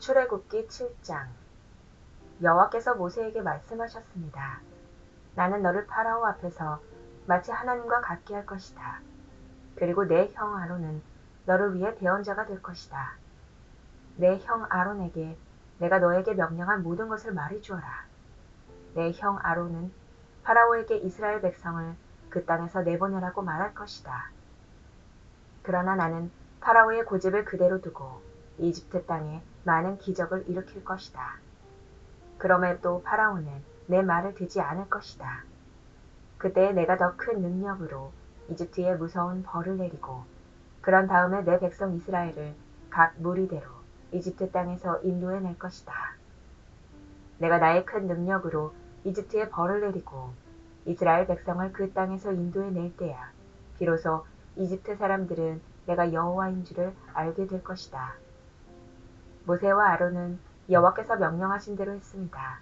출애굽기 7장. 여호와께서 모세에게 말씀하셨습니다. 나는 너를 파라오 앞에서 마치 하나님과 같게 할 것이다. 그리고 내 형 아론은 너를 위해 대언자가 될 것이다. 내 형 아론에게 내가 너에게 명령한 모든 것을 말해 주어라. 내 형 아론은 파라오에게 이스라엘 백성을 그 땅에서 내보내라고 말할 것이다. 그러나 나는 파라오의 고집을 그대로 두고 이집트 땅에 많은 기적을 일으킬 것이다. 그럼에도 파라오는 내 말을 듣지 않을 것이다. 그때 내가 더 큰 능력으로 이집트에 무서운 벌을 내리고 그런 다음에 내 백성 이스라엘을 각 무리대로 이집트 땅에서 인도해 낼 것이다. 내가 나의 큰 능력으로 이집트에 벌을 내리고 이스라엘 백성을 그 땅에서 인도해 낼 때야 비로소 이집트 사람들은 내가 여호와인 줄을 알게 될 것이다. 모세와 아론은 여호와께서 명령하신 대로 했습니다.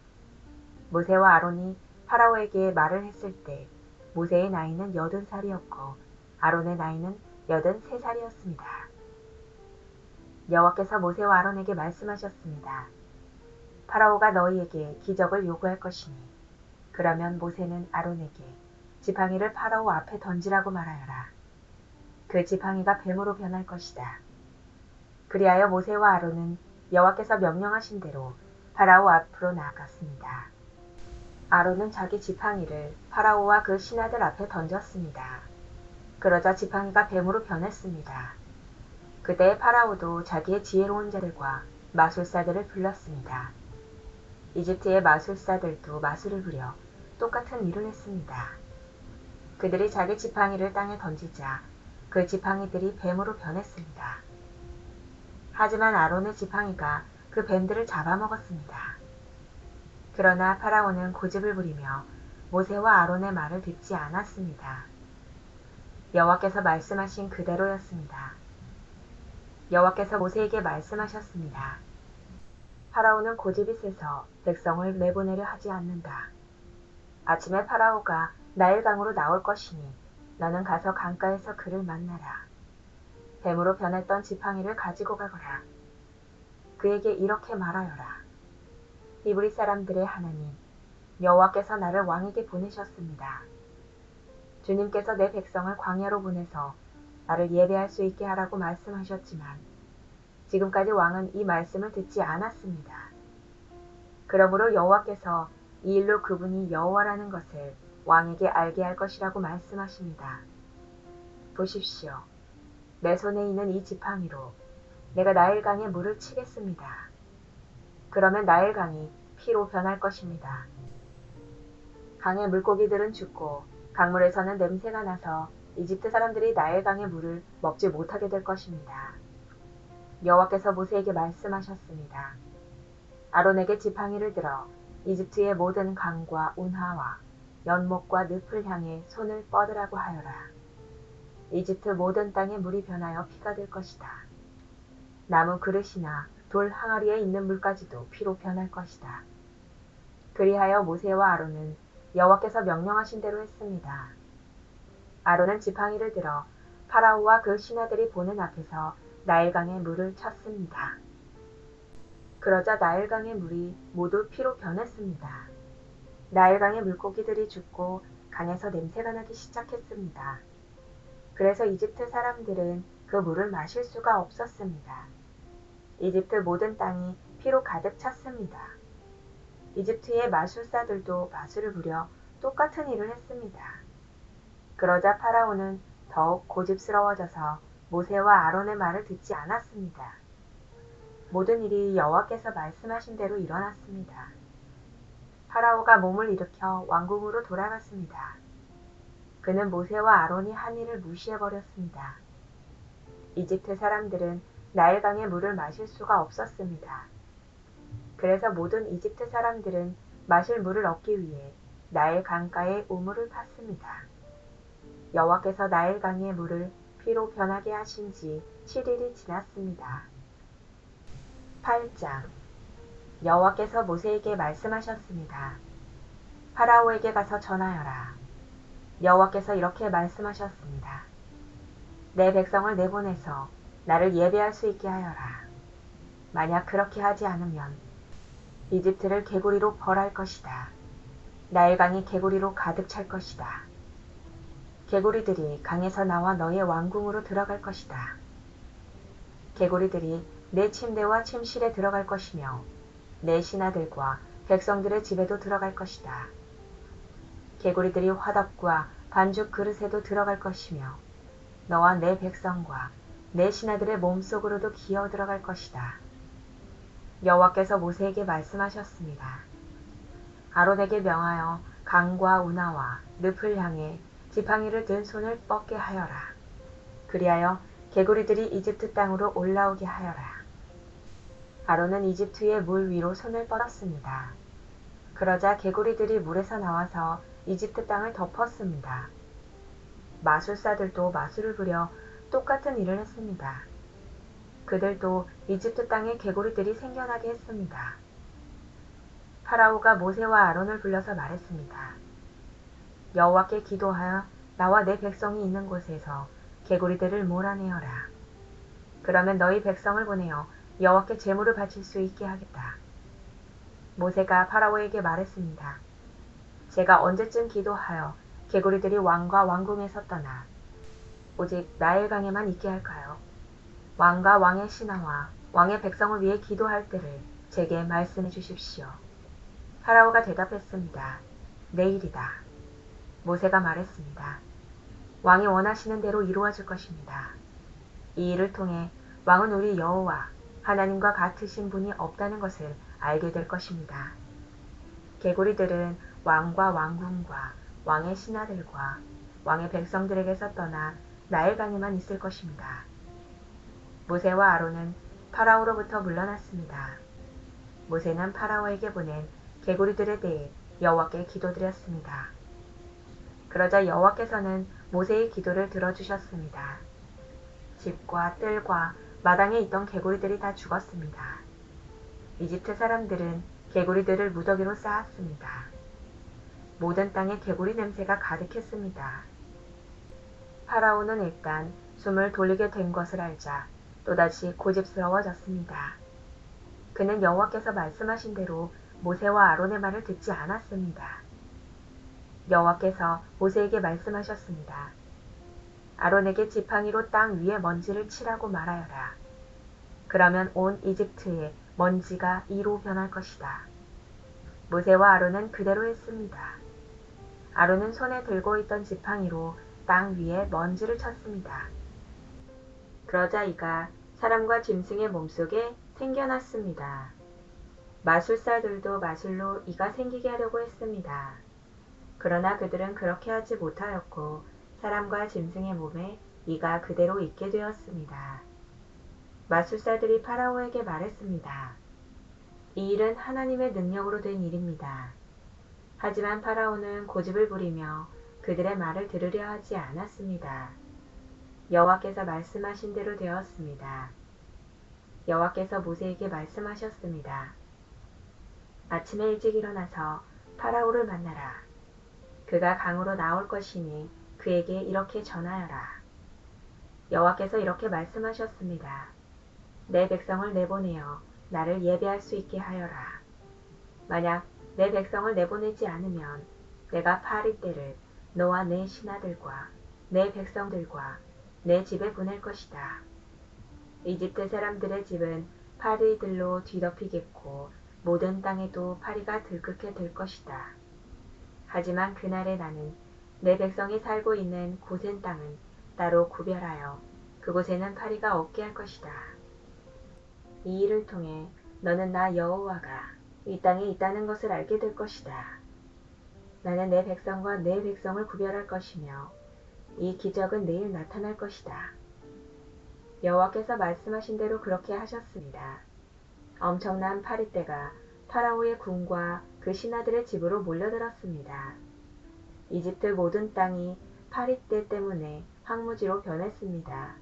모세와 아론이 파라오에게 말을 했을 때 모세의 나이는 80살이었고 아론의 나이는 83살이었습니다. 여호와께서 모세와 아론에게 말씀하셨습니다. 파라오가 너희에게 기적을 요구할 것이니 그러면 모세는 아론에게 지팡이를 파라오 앞에 던지라고 말하여라. 그 지팡이가 뱀으로 변할 것이다. 그리하여 모세와 아론은 여호와께서 명령하신 대로 파라오 앞으로 나아갔습니다. 아론은 자기 지팡이를 파라오와 그 신하들 앞에 던졌습니다. 그러자 지팡이가 뱀으로 변했습니다. 그때 파라오도 자기의 지혜로운 자들과 마술사들을 불렀습니다. 이집트의 마술사들도 마술을 부려 똑같은 일을 했습니다. 그들이 자기 지팡이를 땅에 던지자 그 지팡이들이 뱀으로 변했습니다. 하지만 아론의 지팡이가 그 뱀들을 잡아먹었습니다. 그러나 파라오는 고집을 부리며 모세와 아론의 말을 듣지 않았습니다. 여호와께서 말씀하신 그대로였습니다. 여호와께서 모세에게 말씀하셨습니다. 파라오는 고집이 세서 백성을 내보내려 하지 않는다. 아침에 파라오가 나일강으로 나올 것이니 너는 가서 강가에서 그를 만나라. 뱀으로 변했던 지팡이를 가지고 가거라. 그에게 이렇게 말하여라. 히브리 사람들의 하나님 여호와께서 나를 왕에게 보내셨습니다. 주님께서 내 백성을 광야로 보내서 나를 예배할 수 있게 하라고 말씀하셨지만 지금까지 왕은 이 말씀을 듣지 않았습니다. 그러므로 여호와께서 이 일로 그분이 여호와라는 것을 왕에게 알게 할 것이라고 말씀하십니다. 보십시오. 내 손에 있는 이 지팡이로 내가 나일강에 물을 치겠습니다. 그러면 나일강이 피로 변할 것입니다. 강의 물고기들은 죽고 강물에서는 냄새가 나서 이집트 사람들이 나일강의 물을 먹지 못하게 될 것입니다. 여호와께서 모세에게 말씀하셨습니다. 아론에게 지팡이를 들어 이집트의 모든 강과 운하와 연못과 늪을 향해 손을 뻗으라고 하여라. 이집트 모든 땅의 물이 변하여 피가 될 것이다. 나무 그릇이나 돌 항아리에 있는 물까지도 피로 변할 것이다. 그리하여 모세와 아론은 여호와께서 명령하신 대로 했습니다. 아론은 지팡이를 들어 파라오와 그 신하들이 보는 앞에서 나일강의 물을 쳤습니다. 그러자 나일강의 물이 모두 피로 변했습니다. 나일강의 물고기들이 죽고 강에서 냄새가 나기 시작했습니다. 그래서 이집트 사람들은 그 물을 마실 수가 없었습니다. 이집트 모든 땅이 피로 가득 찼습니다. 이집트의 마술사들도 마술을 부려 똑같은 일을 했습니다. 그러자 파라오는 더욱 고집스러워져서 모세와 아론의 말을 듣지 않았습니다. 모든 일이 여호와께서 말씀하신 대로 일어났습니다. 파라오가 몸을 일으켜 왕궁으로 돌아갔습니다. 그는 모세와 아론이 한 일을 무시해버렸습니다. 이집트 사람들은 나일강의 물을 마실 수가 없었습니다. 그래서 모든 이집트 사람들은 마실 물을 얻기 위해 나일 강가에 우물을 팠습니다. 여호와께서 나일강의 물을 피로 변하게 하신 지 7일이 지났습니다. 8장. 여호와께서 모세에게 말씀하셨습니다. 파라오에게 가서 전하여라. 여호와께서 이렇게 말씀하셨습니다. 내 백성을 내보내서 나를 예배할 수 있게 하여라. 만약 그렇게 하지 않으면 이집트를 개구리로 벌할 것이다. 나일강이 개구리로 가득 찰 것이다. 개구리들이 강에서 나와 너의 왕궁으로 들어갈 것이다. 개구리들이 내 침대와 침실에 들어갈 것이며 내 신하들과 백성들의 집에도 들어갈 것이다. 개구리들이 화덕과 반죽 그릇에도 들어갈 것이며 너와 내 백성과 내 신하들의 몸속으로도 기어 들어갈 것이다. 여호와께서 모세에게 말씀하셨습니다. 아론에게 명하여 강과 운하와 늪을 향해 지팡이를 든 손을 뻗게 하여라. 그리하여 개구리들이 이집트 땅으로 올라오게 하여라. 아론은 이집트의 물 위로 손을 뻗었습니다. 그러자 개구리들이 물에서 나와서 이집트 땅을 덮었습니다. 마술사들도 마술을 부려 똑같은 일을 했습니다. 그들도 이집트 땅에 개구리들이 생겨나게 했습니다. 파라오가 모세와 아론을 불러서 말했습니다. 여호와께 기도하여 나와 내 백성이 있는 곳에서 개구리들을 몰아내어라. 그러면 너희 백성을 보내어 여호와께 제물을 바칠 수 있게 하겠다. 모세가 파라오에게 말했습니다. 제가 언제쯤 기도하여 개구리들이 왕과 왕궁에서 떠나 오직 나일강에만 있게 할까요? 왕과 왕의 신하와 왕의 백성을 위해 기도할 때를 제게 말씀해 주십시오. 파라오가 대답했습니다. 내일이다. 모세가 말했습니다. 왕이 원하시는 대로 이루어질 것입니다. 이 일을 통해 왕은 우리 여호와 하나님과 같으신 분이 없다는 것을 알게 될 것입니다. 개구리들은 왕과 왕궁과 왕의 신하들과 왕의 백성들에게서 떠나 나일강에만 있을 것입니다. 모세와 아론은 파라오로부터 물러났습니다. 모세는 파라오에게 보낸 개구리들에 대해 여호와께 기도드렸습니다. 그러자 여호와께서는 모세의 기도를 들어주셨습니다. 집과 뜰과 마당에 있던 개구리들이 다 죽었습니다. 이집트 사람들은 개구리들을 무더기로 쌓았습니다. 모든 땅에 개구리 냄새가 가득했습니다. 파라오는 일단 숨을 돌리게 된 것을 알자 또다시 고집스러워졌습니다. 그는 여호와께서 말씀하신 대로 모세와 아론의 말을 듣지 않았습니다. 여호와께서 모세에게 말씀하셨습니다. 아론에게 지팡이로 땅 위에 먼지를 치라고 말하여라. 그러면 온 이집트에 먼지가 이로 변할 것이다. 모세와 아론은 그대로 했습니다. 아론은 손에 들고 있던 지팡이로 땅 위에 먼지를 쳤습니다. 그러자 이가 사람과 짐승의 몸속에 생겨났습니다. 마술사들도 마술로 이가 생기게 하려고 했습니다. 그러나 그들은 그렇게 하지 못하였고 사람과 짐승의 몸에 이가 그대로 있게 되었습니다. 마술사들이 파라오에게 말했습니다. 이 일은 하나님의 능력으로 된 일입니다. 하지만 파라오는 고집을 부리며 그들의 말을 들으려 하지 않았습니다. 여호와께서 말씀하신 대로 되었습니다. 여호와께서 모세에게 말씀하셨습니다. 아침에 일찍 일어나서 파라오를 만나라. 그가 강으로 나올 것이니 그에게 이렇게 전하여라. 여호와께서 이렇게 말씀하셨습니다. 내 백성을 내보내어 나를 예배할 수 있게 하여라. 만약 내 백성을 내보내지 않으면 내가 파리떼를 너와 내 신하들과 내 백성들과 내 집에 보낼 것이다. 이집트 사람들의 집은 파리들로 뒤덮이겠고 모든 땅에도 파리가 들끓게 될 것이다. 하지만 그날에 나는 내 백성이 살고 있는 고센 땅은 따로 구별하여 그곳에는 파리가 없게 할 것이다. 이 일을 통해 너는 나 여호와가 이 땅에 있다는 것을 알게 될 것이다. 나는 내 백성과 내 백성을 구별할 것이며 이 기적은 내일 나타날 것이다. 여호와께서 말씀하신 대로 그렇게 하셨습니다. 엄청난 파리떼가 파라오의 궁과 그 신하들의 집으로 몰려들었습니다. 이집트 모든 땅이 파리떼 때문에 황무지로 변했습니다.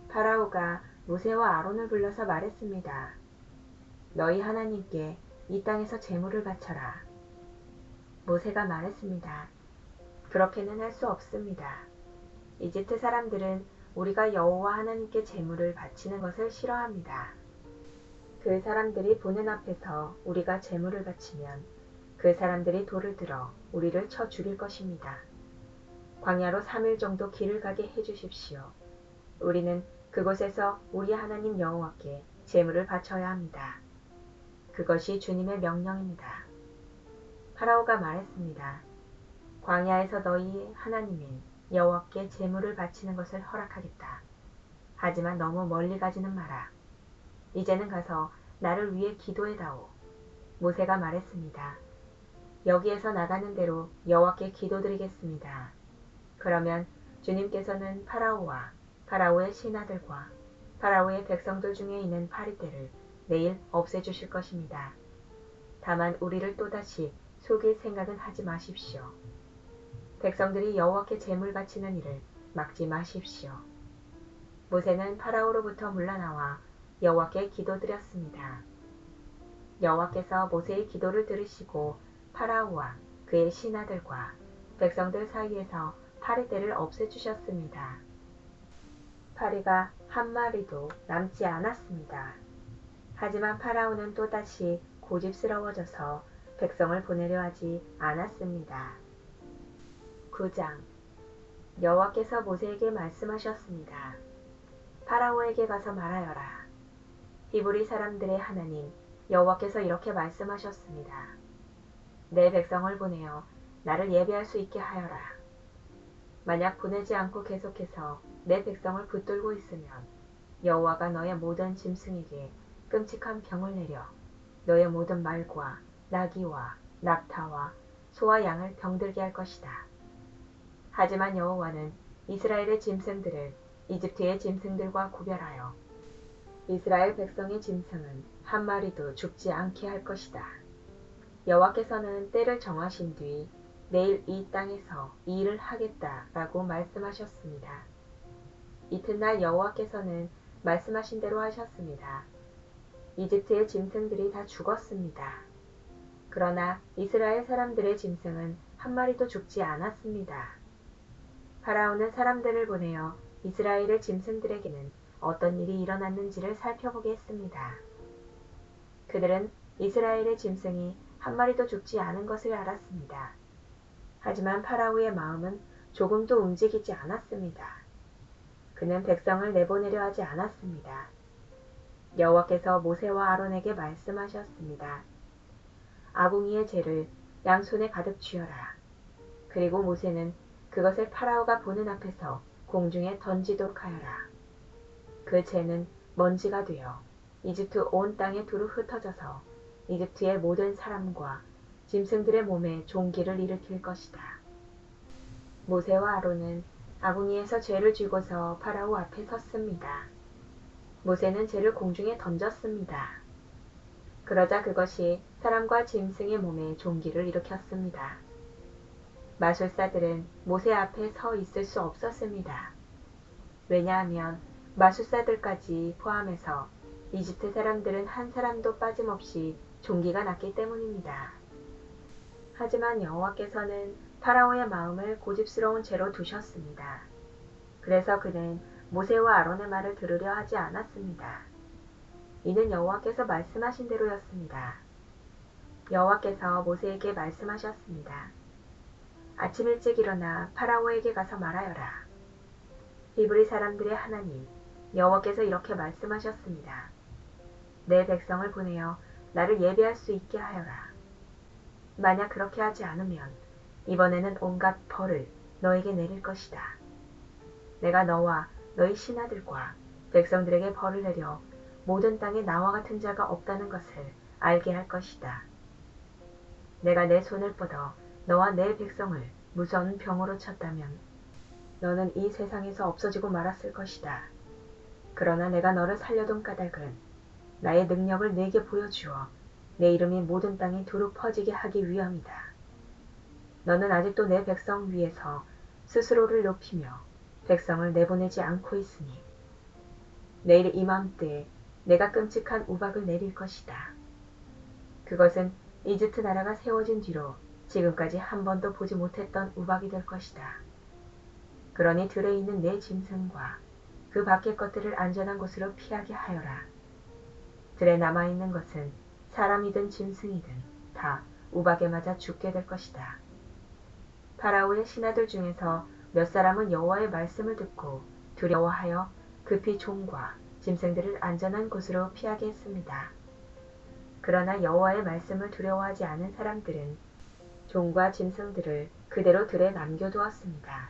파라오가 모세와 아론을 불러서 말했습니다. 너희 하나님께 이 땅에서 제물을 바쳐라. 모세가 말했습니다. 그렇게는 할 수 없습니다. 이집트 사람들은 우리가 여호와 하나님께 제물을 바치는 것을 싫어합니다. 그 사람들이 보는 앞에서 우리가 제물을 바치면 그 사람들이 돌을 들어 우리를 쳐 죽일 것입니다. 광야로 3일 정도 길을 가게 해주십시오. 우리는 그곳에서 우리 하나님 여호와께 제물을 바쳐야 합니다. 그것이 주님의 명령입니다. 파라오가 말했습니다. 광야에서 너희 하나님인 여호와께 제물을 바치는 것을 허락하겠다. 하지만 너무 멀리 가지는 마라. 이제는 가서 나를 위해 기도해다오. 모세가 말했습니다. 여기에서 나가는 대로 여호와께 기도드리겠습니다. 그러면 주님께서는 파라오와 파라오의 신하들과 파라오의 백성들 중에 있는 파리떼를 내일 없애주실 것입니다. 다만 우리를 또다시 속일 생각은 하지 마십시오. 백성들이 여호와께 제물 바치는 일을 막지 마십시오. 모세는 파라오로부터 물러나와 여호와께 기도드렸습니다. 여호와께서 모세의 기도를 들으시고 파라오와 그의 신하들과 백성들 사이에서 파리떼를 없애주셨습니다. 파리가 한 마리도 남지 않았습니다. 하지만 파라오는 또다시 고집스러워져서 백성을 보내려 하지 않았습니다. 9장 여호와께서 모세에게 말씀하셨습니다. 파라오에게 가서 말하여라. 히브리 사람들의 하나님 여호와께서 이렇게 말씀하셨습니다. 내 백성을 보내어 나를 예배할 수 있게 하여라. 만약 보내지 않고 계속해서 내 백성을 붙들고 있으면 여호와가 너의 모든 짐승에게 끔찍한 병을 내려 너의 모든 말과 나귀와 낙타와 소와 양을 병들게 할 것이다. 하지만 여호와는 이스라엘의 짐승들을 이집트의 짐승들과 구별하여 이스라엘 백성의 짐승은 한 마리도 죽지 않게 할 것이다. 여호와께서는 때를 정하신 뒤 내일 이 땅에서 이 일을 하겠다라고 말씀하셨습니다. 이튿날 여호와께서는 말씀하신 대로 하셨습니다. 이집트의 짐승들이 다 죽었습니다. 그러나 이스라엘 사람들의 짐승은 한 마리도 죽지 않았습니다. 파라오는 사람들을 보내어 이스라엘의 짐승들에게는 어떤 일이 일어났는지를 살펴보게 했습니다. 그들은 이스라엘의 짐승이 한 마리도 죽지 않은 것을 알았습니다. 하지만 파라오의 마음은 조금도 움직이지 않았습니다. 그는 백성을 내보내려 하지 않았습니다. 여호와께서 모세와 아론에게 말씀하셨습니다. 아궁이의 재를 양손에 가득 쥐어라. 그리고 모세는 그것을 파라오가 보는 앞에서 공중에 던지도록 하여라. 그 재는 먼지가 되어 이집트 온 땅에 두루 흩어져서 이집트의 모든 사람과 짐승들의 몸에 종기를 일으킬 것이다. 모세와 아론은 아궁이에서 재를 쥐고서 파라오 앞에 섰습니다. 모세는 재를 공중에 던졌습니다. 그러자 그것이 사람과 짐승의 몸에 종기를 일으켰습니다. 마술사들은 모세 앞에 서 있을 수 없었습니다. 왜냐하면 마술사들까지 포함해서 이집트 사람들은 한 사람도 빠짐없이 종기가 났기 때문입니다. 하지만 여호와께서는 파라오의 마음을 고집스러운 채로 두셨습니다. 그래서 그는 모세와 아론의 말을 들으려 하지 않았습니다. 이는 여호와께서 말씀하신 대로였습니다. 여호와께서 모세에게 말씀하셨습니다. 아침 일찍 일어나 파라오에게 가서 말하여라. 히브리 사람들의 하나님 여호와께서 이렇게 말씀하셨습니다. 내 백성을 보내어 나를 예배할 수 있게 하여라. 만약 그렇게 하지 않으면 이번에는 온갖 벌을 너에게 내릴 것이다. 내가 너와 너희 신하들과 백성들에게 벌을 내려 모든 땅에 나와 같은 자가 없다는 것을 알게 할 것이다. 내가 내 손을 뻗어 너와 내 백성을 무서운 병으로 쳤다면 너는 이 세상에서 없어지고 말았을 것이다. 그러나 내가 너를 살려둔 까닭은 나의 능력을 내게 보여주어 내 이름이 모든 땅에 두루 퍼지게 하기 위함이다. 너는 아직도 내 백성 위에서 스스로를 높이며 백성을 내보내지 않고 있으니 내일 이맘때에 내가 끔찍한 우박을 내릴 것이다. 그것은 이집트 나라가 세워진 뒤로 지금까지 한 번도 보지 못했던 우박이 될 것이다. 그러니 들에 있는 내 짐승과 그 밖의 것들을 안전한 곳으로 피하게 하여라. 들에 남아있는 것은 사람이든 짐승이든 다 우박에 맞아 죽게 될 것이다. 파라오의 신하들 중에서 몇 사람은 여호와의 말씀을 듣고 두려워하여 급히 종과 짐승들을 안전한 곳으로 피하게 했습니다. 그러나 여호와의 말씀을 두려워하지 않은 사람들은 종과 짐승들을 그대로 들에 남겨두었습니다.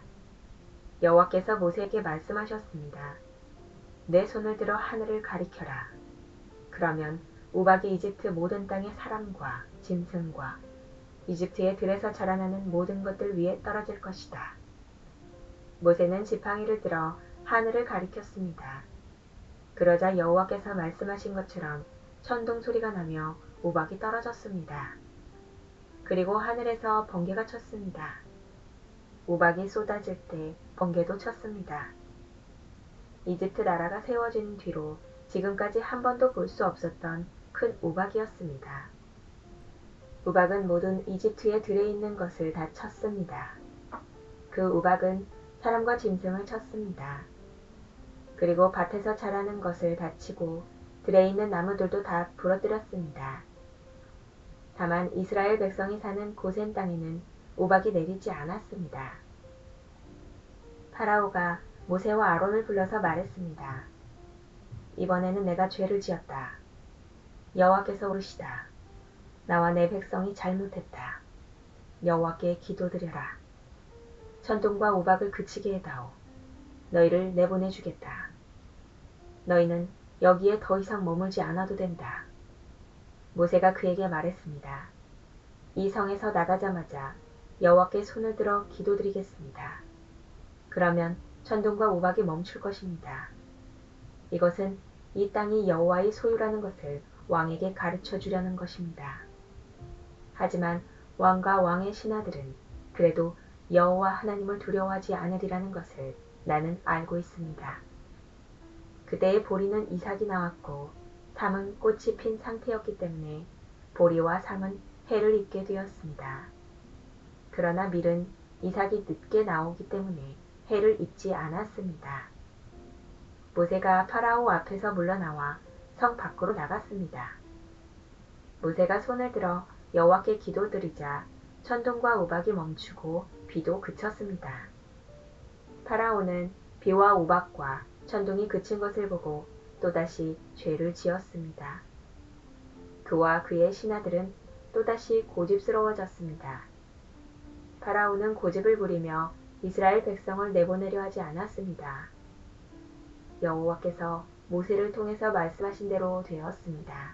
여호와께서 모세에게 말씀하셨습니다. 내 손을 들어 하늘을 가리켜라. 그러면 우박이 이집트 모든 땅의 사람과 짐승과 이집트의 들에서 자라나는 모든 것들 위에 떨어질 것이다. 모세는 지팡이를 들어 하늘을 가리켰습니다. 그러자 여호와께서 말씀하신 것처럼 천둥 소리가 나며 우박이 떨어졌습니다. 그리고 하늘에서 번개가 쳤습니다. 우박이 쏟아질 때 번개도 쳤습니다. 이집트 나라가 세워진 뒤로 지금까지 한 번도 볼 수 없었던 큰 우박이었습니다. 우박은 모든 이집트의 들에 있는 것을 다 쳤습니다. 그 우박은 사람과 짐승을 쳤습니다. 그리고 밭에서 자라는 것을 다 치고 들에 있는 나무들도 다 부러뜨렸습니다. 다만 이스라엘 백성이 사는 고센 땅에는 우박이 내리지 않았습니다. 파라오가 모세와 아론을 불러서 말했습니다. 이번에는 내가 죄를 지었다. 여호와께서 오르시다. 나와 내 백성이 잘못했다. 여호와께 기도드려라. 천둥과 우박을 그치게 해다오. 너희를 내보내주겠다. 너희는 여기에 더 이상 머물지 않아도 된다. 모세가 그에게 말했습니다. 이 성에서 나가자마자 여호와께 손을 들어 기도드리겠습니다. 그러면 천둥과 우박이 멈출 것입니다. 이것은 이 땅이 여호와의 소유라는 것을 왕에게 가르쳐 주려는 것입니다. 하지만 왕과 왕의 신하들은 그래도 여호와 하나님을 두려워하지 않으리라는 것을 나는 알고 있습니다. 그때의 보리는 이삭이 나왔고 삼은 꽃이 핀 상태였기 때문에 보리와 삼은 해를 입게 되었습니다. 그러나 밀은 이삭이 늦게 나오기 때문에 해를 입지 않았습니다. 모세가 파라오 앞에서 물러나와 성 밖으로 나갔습니다. 모세가 손을 들어 여호와께 기도드리자 천둥과 우박이 멈추고 비도 그쳤습니다. 파라오는 비와 우박과 천둥이 그친 것을 보고 또다시 죄를 지었습니다. 그와 그의 신하들은 또다시 고집스러워졌습니다. 파라오는 고집을 부리며 이스라엘 백성을 내보내려 하지 않았습니다. 여호와께서 모세를 통해서 말씀하신 대로 되었습니다.